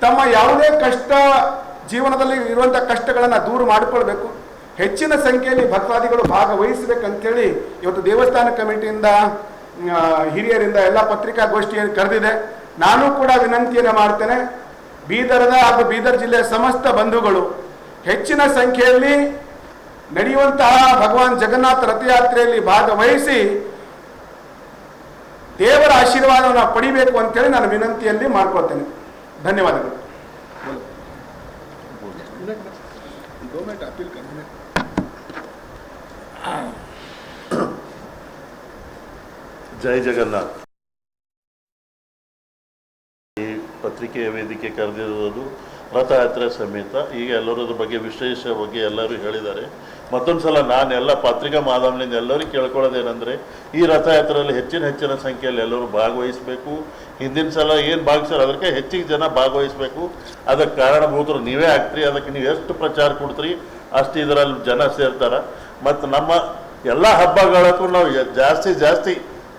ತಮ್ಮ ಯಾವುದೇ ಕಷ್ಟ, ಜೀವನದಲ್ಲಿ ಇರುವಂಥ ಕಷ್ಟಗಳನ್ನು ದೂರ ಮಾಡಿಕೊಳ್ಬೇಕು. ಹೆಚ್ಚಿನ ಸಂಖ್ಯೆಯಲ್ಲಿ ಭಕ್ತಾದಿಗಳು ಭಾಗವಹಿಸಬೇಕಂತೇಳಿ ಇವತ್ತು ದೇವಸ್ಥಾನ ಕಮಿಟಿಯಿಂದ, ಹಿರಿಯರಿಂದ ಎಲ್ಲ ಪತ್ರಿಕಾಗೋಷ್ಠಿಯನ್ನು ಕರೆದಿದೆ. ನಾನು ಕೂಡ ವಿನಂತಿಯನ್ನು ಮಾಡ್ತೇನೆ, ಬೀದರದ ಹಾಗೂ ಬೀದರ್ ಜಿಲ್ಲೆಯ ಸಮಸ್ತ ಬಂಧುಗಳು ಹೆಚ್ಚಿನ ಸಂಖ್ಯೆಯಲ್ಲಿ ನಡೆಯುವಂತಹ ಭಗವಾನ್ ಜಗನ್ನಾಥ ರಥಯಾತ್ರೆಯಲ್ಲಿ ಭಾಗವಹಿಸಿ ದೇವರ ಆಶೀರ್ವಾದವನ್ನು ಪಡಿಬೇಕು ಅಂತೇಳಿ ನಾನು ವಿನಂತಿಯಲ್ಲಿ ಮಾಡ್ಕೊಳ್ತೇನೆ. ಧನ್ಯವಾದಗಳು. ಜೈ ಜಗನ್ನಾಥ್. ಈ ಪತ್ರಿಕೆಯ ವೇದಿಕೆ ಕರೆದಿರುವುದು ರಥಯಾತ್ರೆ ಸಮೇತ. ಈಗ ಎಲ್ಲರ ಬಗ್ಗೆ ವಿಶೇಷ ಬಗ್ಗೆ ಎಲ್ಲರೂ ಹೇಳಿದ್ದಾರೆ. ಮತ್ತೊಂದು ಸಲ ನಾನು ಎಲ್ಲ ಪತ್ರಿಕಾ ಮಾಧ್ಯಮದಿಂದ ಎಲ್ಲರಿಗೂ ಕೇಳ್ಕೊಳ್ಳೋದೇನೆಂದರೆ, ಈ ರಥಯಾತ್ರೆಯಲ್ಲಿ ಹೆಚ್ಚಿನ ಸಂಖ್ಯೆಯಲ್ಲಿ ಎಲ್ಲರೂ ಭಾಗವಹಿಸಬೇಕು. ಹಿಂದಿನ ಸಲ ಏನು ಭಾಗಿಸ್ತಾರೆ ಅದಕ್ಕೆ ಹೆಚ್ಚಿಗೆ ಜನ ಭಾಗವಹಿಸಬೇಕು. ಅದಕ್ಕೆ ಕಾರಣಭೂತರು ನೀವೇ ಆಗ್ತೀರಿ. ಅದಕ್ಕೆ ನೀವು ಎಷ್ಟು ಪ್ರಚಾರ ಕೊಡ್ತೀರಿ ಅಷ್ಟು ಇದರಲ್ಲಿ ಜನ ಸೇರ್ತಾರೆ. ಮತ್ತು ನಮ್ಮ ಎಲ್ಲ ಹಬ್ಬಗಳಕ್ಕೂ ನಾವು ಜಾಸ್ತಿ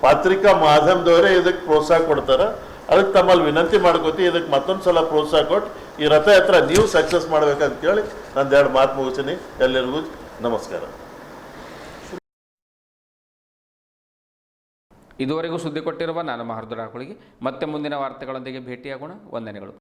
ಪತ್ರಿಕಾ ಮಾಧ್ಯಮದವರೇ ಇದಕ್ಕೆ ಪ್ರೋತ್ಸಾಹ ಕೊಡ್ತಾರೆ. ಅದಕ್ಕೆ ತಮ್ಮಲ್ಲಿ ವಿನಂತಿ ಮಾಡ್ಕೋತೀವಿ, ಇದಕ್ಕೆ ಮತ್ತೊಂದು ಸಲ ಪ್ರೋತ್ಸಾಹ ಕೊಟ್ಟು ಈ ರಥಯಾತ್ರೆ ನೀವು ಸಕ್ಸಸ್ ಮಾಡ್ಬೇಕಂತೇಳಿ ನಂದೆರಡು ಮಾತು ಮುಗಿಸ್ತೀನಿ. ಎಲ್ಲರಿಗೂ ನಮಸ್ಕಾರ. ಇದುವರೆಗೂ ಸುದ್ದಿ ಕೊಟ್ಟಿರುವ ನಾನು ಮಹರ್ದರಾಕುಳಿಗೆ ಮತ್ತೆ ಮುಂದಿನ ವಾರ್ತೆಗಳೊಂದಿಗೆ ಭೇಟಿಯಾಗೋಣ. ವಂದನೆಗಳು.